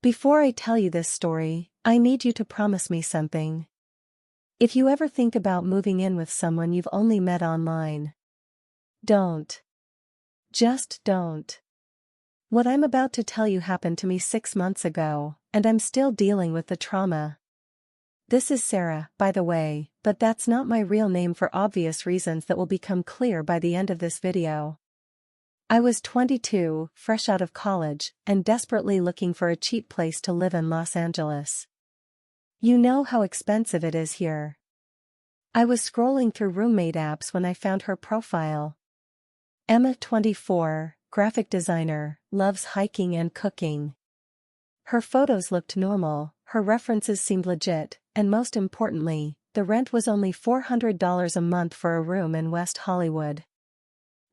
Before I tell you this story, I need you to promise me something. If you ever think about moving in with someone you've only met online, don't. Just don't. What I'm about to tell you happened to me 6 months ago, and I'm still dealing with the trauma. This is Sarah, by the way, but that's not my real name for obvious reasons that will become clear by the end of this video. I was 22, fresh out of college, and desperately looking for a cheap place to live in Los Angeles. You know how expensive it is here. I was scrolling through roommate apps when I found her profile. Emma, 24, graphic designer, loves hiking and cooking. Her photos looked normal, her references seemed legit, and most importantly, the rent was only $400 a month for a room in West Hollywood.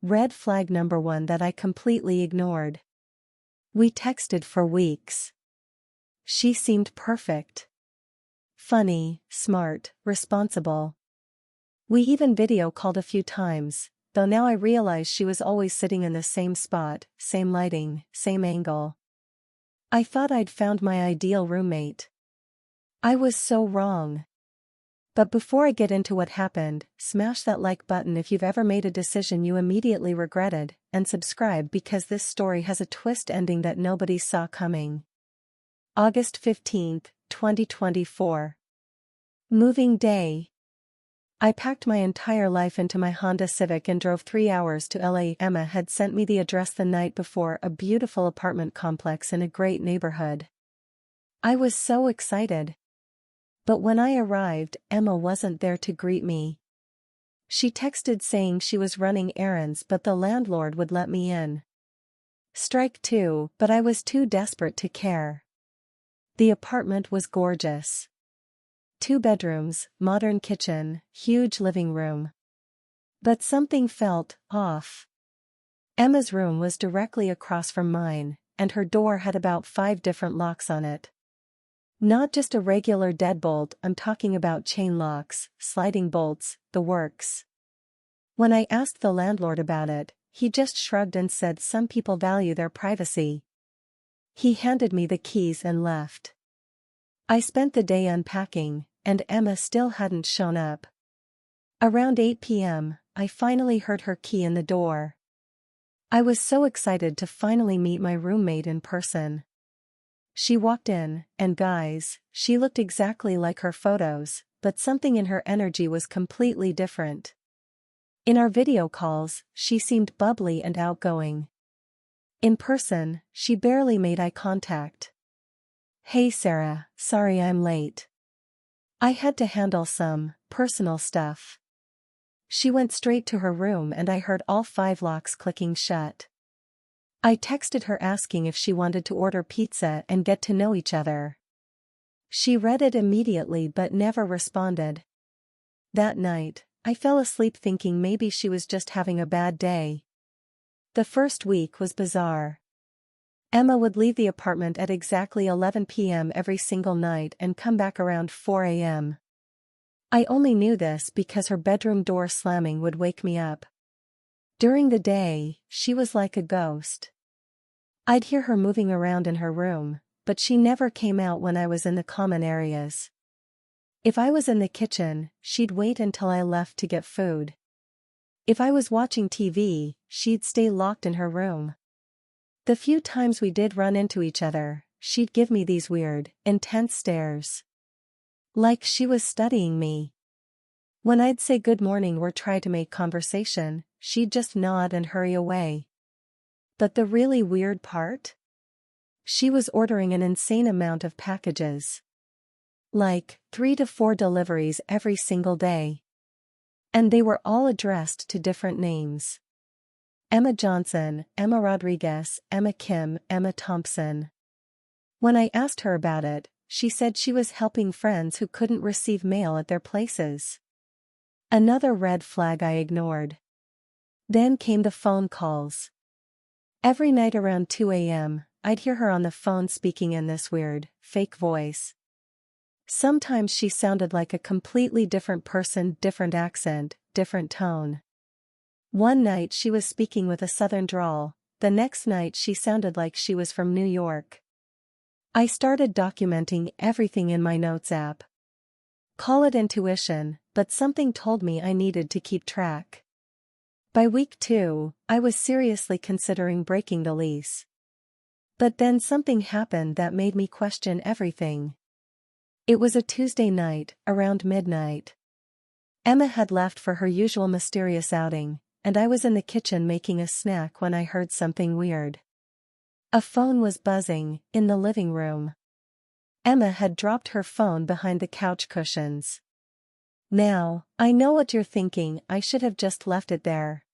Red flag number 1 that I completely ignored. We texted for weeks. She seemed perfect. Funny, smart, responsible. We even video called a few times, though now I realize she was always sitting in the same spot, same lighting, same angle. I thought I'd found my ideal roommate. I was so wrong. But before I get into what happened, smash that like button if you've ever made a decision you immediately regretted, and subscribe because this story has a twist ending that nobody saw coming. August 15, 2024. Moving day. I packed my entire life into my Honda Civic and drove 3 hours to LA. Emma had sent me the address the night before, a beautiful apartment complex in a great neighborhood. I was so excited. But when I arrived, Emma wasn't there to greet me. She texted saying she was running errands but the landlord would let me in. Strike 2, but I was too desperate to care. The apartment was gorgeous. 2 bedrooms, modern kitchen, huge living room. But something felt off. Emma's room was directly across from mine, and her door had about 5 different locks on it. Not just a regular deadbolt, I'm talking about chain locks, sliding bolts, the works. When I asked the landlord about it, he just shrugged and said some people value their privacy. He handed me the keys and left. I spent the day unpacking, and Emma still hadn't shown up. Around 8 p.m., I finally heard her key in the door. I was so excited to finally meet my roommate in person. She walked in, and guys, she looked exactly like her photos, but something in her energy was completely different. In our video calls, she seemed bubbly and outgoing. In person, she barely made eye contact. "Hey Sarah, sorry I'm late. I had to handle some personal stuff." She went straight to her room and I heard all 5 locks clicking shut. I texted her asking if she wanted to order pizza and get to know each other. She read it immediately but never responded. That night, I fell asleep thinking maybe she was just having a bad day. The first week was bizarre. Emma would leave the apartment at exactly 11 p.m. every single night and come back around 4 a.m. I only knew this because her bedroom door slamming would wake me up. During the day, she was like a ghost. I'd hear her moving around in her room, but she never came out when I was in the common areas. If I was in the kitchen, she'd wait until I left to get food. If I was watching TV, she'd stay locked in her room. The few times we did run into each other, she'd give me these weird, intense stares. Like she was studying me. When I'd say good morning or try to make conversation, she'd just nod and hurry away. But the really weird part? She was ordering an insane amount of packages. Like 3 to 4 deliveries every single day. And they were all addressed to different names. Emma Johnson, Emma Rodriguez, Emma Kim, Emma Thompson. When I asked her about it, she said she was helping friends who couldn't receive mail at their places. Another red flag I ignored. Then came the phone calls. Every night around 2 a.m., I'd hear her on the phone speaking in this weird, fake voice. Sometimes she sounded like a completely different person, different accent, different tone. One night she was speaking with a southern drawl, the next night she sounded like she was from New York. I started documenting everything in my notes app. Call it intuition, but something told me I needed to keep track. By week 2, I was seriously considering breaking the lease. But then something happened that made me question everything. It was a Tuesday night, around midnight. Emma had left for her usual mysterious outing, and I was in the kitchen making a snack when I heard something weird. A phone was buzzing, in the living room. Emma had dropped her phone behind the couch cushions. Now, I know what you're thinking, I should have just left it there.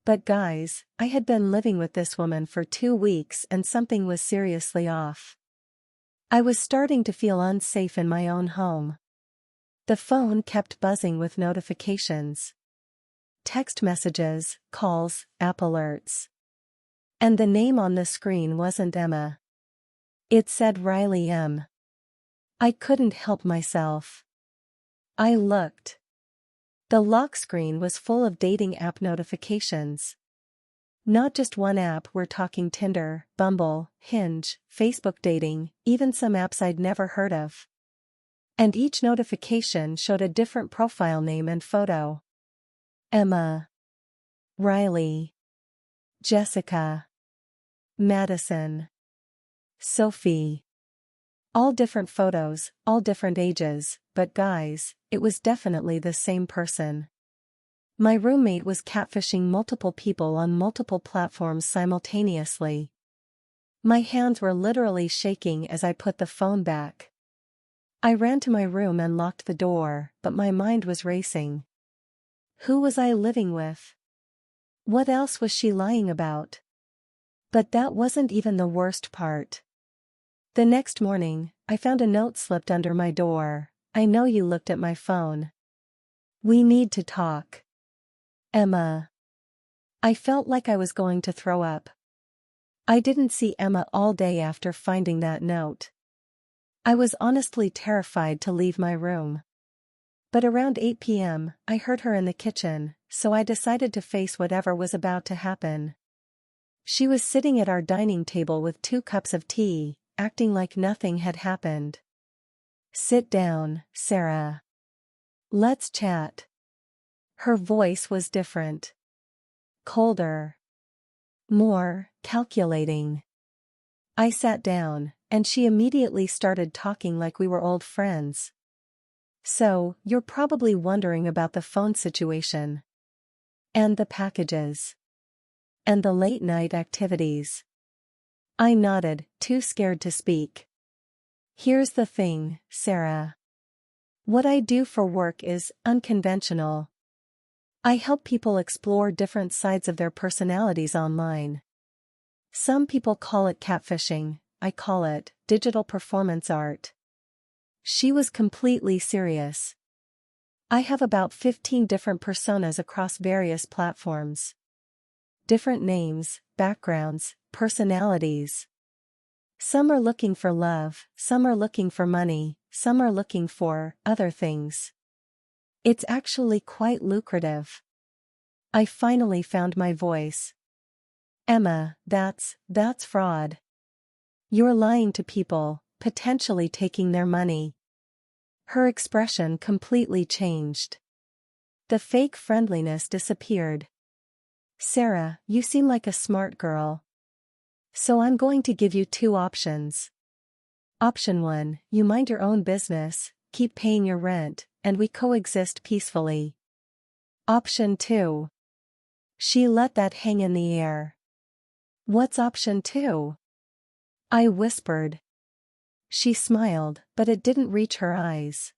But guys, I had been living with this woman for 2 weeks and something was seriously off. I was starting to feel unsafe in my own home. The phone kept buzzing with notifications. Text messages, calls, app alerts. And the name on the screen wasn't Emma. It said Riley M. I couldn't help myself. I looked. The lock screen was full of dating app notifications. Not just one app, we're talking Tinder, Bumble, Hinge, Facebook dating, even some apps I'd never heard of. And each notification showed a different profile name and photo. Emma, Riley, Jessica, Madison, Sophie. All different photos, all different ages, but guys, it was definitely the same person. My roommate was catfishing multiple people on multiple platforms simultaneously. My hands were literally shaking as I put the phone back. I ran to my room and locked the door, but my mind was racing. Who was I living with? What else was she lying about? But that wasn't even the worst part. The next morning, I found a note slipped under my door. I know you looked at my phone. We need to talk. Emma. I felt like I was going to throw up. I didn't see Emma all day after finding that note. I was honestly terrified to leave my room. But around 8 p.m., I heard her in the kitchen, so I decided to face whatever was about to happen. She was sitting at our dining table with 2 cups of tea, acting like nothing had happened. Sit down, Sarah. Let's chat. Her voice was different. Colder. More calculating. I sat down, and she immediately started talking like we were old friends. So, you're probably wondering about the phone situation. And the packages. And the late-night activities. I nodded, too scared to speak. Here's the thing, Sarah. What I do for work is unconventional. I help people explore different sides of their personalities online. Some people call it catfishing, I call it digital performance art. She was completely serious. I have about 15 different personas across various platforms. Different names, backgrounds, personalities. Some are looking for love, some are looking for money, some are looking for other things. It's actually quite lucrative. I finally found my voice. Emma, that's fraud. You're lying to people, potentially taking their money. Her expression completely changed. The fake friendliness disappeared. Sarah, you seem like a smart girl. So I'm going to give you 2 options. Option 1, you mind your own business, keep paying your rent, and we coexist peacefully. Option 2. She let that hang in the air. What's option 2? I whispered. She smiled, but it didn't reach her eyes.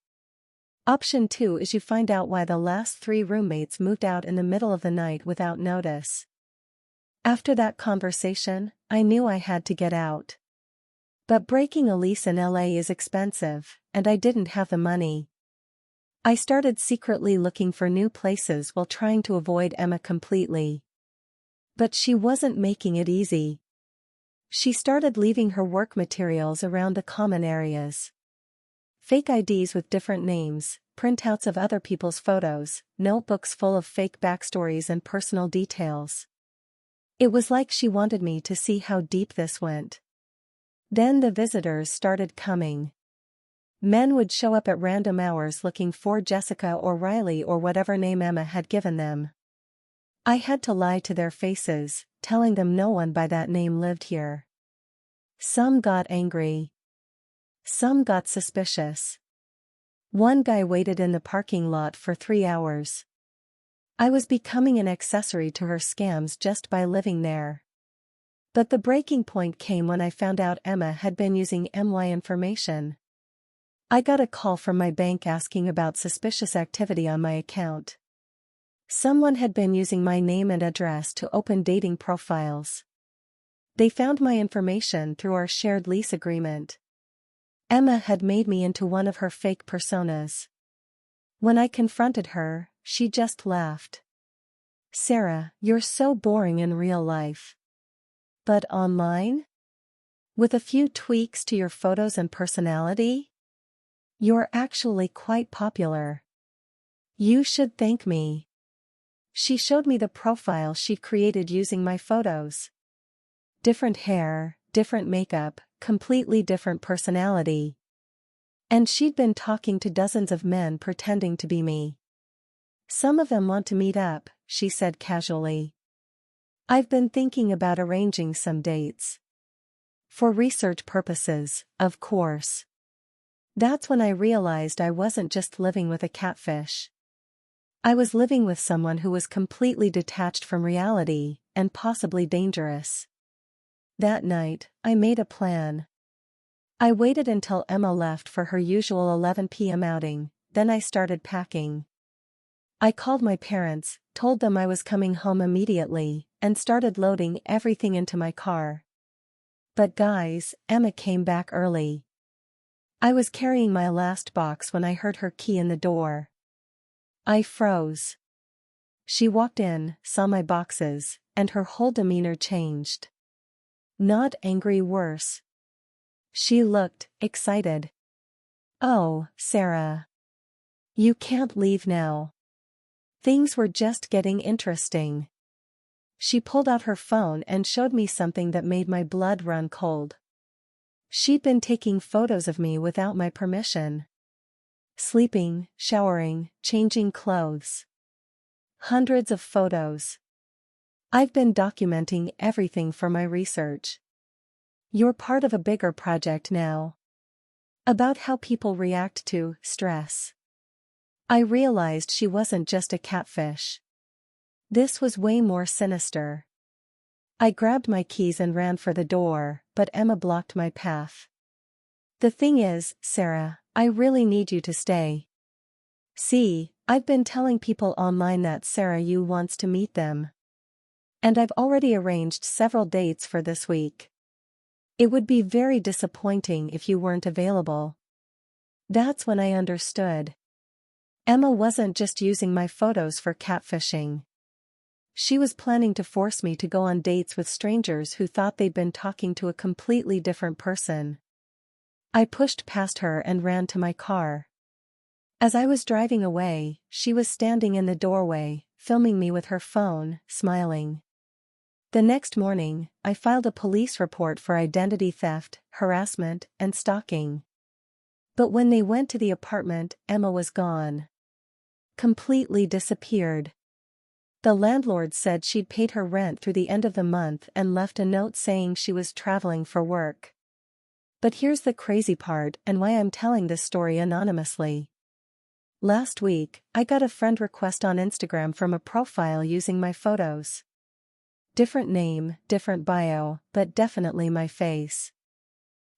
Option 2 is you find out why the last 3 roommates moved out in the middle of the night without notice. After that conversation, I knew I had to get out. But breaking a lease in LA is expensive, and I didn't have the money. I started secretly looking for new places while trying to avoid Emma completely. But she wasn't making it easy. She started leaving her work materials around the common areas. Fake IDs with different names, printouts of other people's photos, notebooks full of fake backstories and personal details. It was like she wanted me to see how deep this went. Then the visitors started coming. Men would show up at random hours looking for Jessica or Riley or whatever name Emma had given them. I had to lie to their faces, telling them no one by that name lived here. Some got angry. Some got suspicious. One guy waited in the parking lot for 3 hours. I was becoming an accessory to her scams just by living there. But the breaking point came when I found out Emma had been using my information. I got a call from my bank asking about suspicious activity on my account. Someone had been using my name and address to open dating profiles. They found my information through our shared lease agreement. Emma had made me into one of her fake personas. When I confronted her, she just laughed. "Sarah, you're so boring in real life. But online? With a few tweaks to your photos and personality? You're actually quite popular. You should thank me." She showed me the profile she'd created using my photos. Different hair, different makeup, completely different personality. And she'd been talking to dozens of men pretending to be me. "Some of them want to meet up," she said casually. "I've been thinking about arranging some dates. For research purposes, of course." That's when I realized I wasn't just living with a catfish. I was living with someone who was completely detached from reality, and possibly dangerous. That night, I made a plan. I waited until Emma left for her usual 11 p.m. outing, then I started packing. I called my parents, told them I was coming home immediately, and started loading everything into my car. But guys, Emma came back early. I was carrying my last box when I heard her key in the door. I froze. She walked in, saw my boxes, and her whole demeanor changed. Not angry, worse. She looked excited. "Oh, Sarah. You can't leave now. Things were just getting interesting." She pulled out her phone and showed me something that made my blood run cold. She'd been taking photos of me without my permission. Sleeping, showering, changing clothes. Hundreds of photos. "I've been documenting everything for my research. You're part of a bigger project now. About how people react to stress." I realized she wasn't just a catfish. This was way more sinister. I grabbed my keys and ran for the door, but Emma blocked my path. "The thing is, Sarah, I really need you to stay. See, I've been telling people online that Sarah Yu wants to meet them. And I've already arranged several dates for this week. It would be very disappointing if you weren't available." That's when I understood. Emma wasn't just using my photos for catfishing. She was planning to force me to go on dates with strangers who thought they'd been talking to a completely different person. I pushed past her and ran to my car. As I was driving away, she was standing in the doorway, filming me with her phone, smiling. The next morning, I filed a police report for identity theft, harassment, and stalking. But when they went to the apartment, Emma was gone. Completely disappeared. The landlord said she'd paid her rent through the end of the month and left a note saying she was traveling for work. But here's the crazy part and why I'm telling this story anonymously. Last week, I got a friend request on Instagram from a profile using my photos. Different name, different bio, but definitely my face.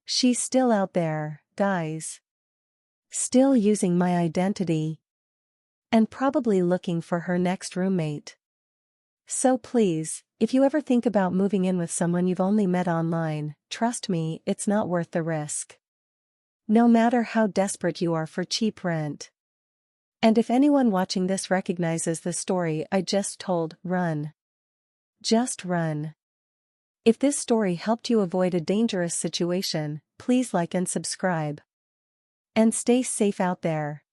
She's still out there, guys. Still using my identity. And probably looking for her next roommate. So please, if you ever think about moving in with someone you've only met online, trust me, it's not worth the risk. No matter how desperate you are for cheap rent. And if anyone watching this recognizes the story I just told, run. Just run. If this story helped you avoid a dangerous situation, please like and subscribe. And stay safe out there.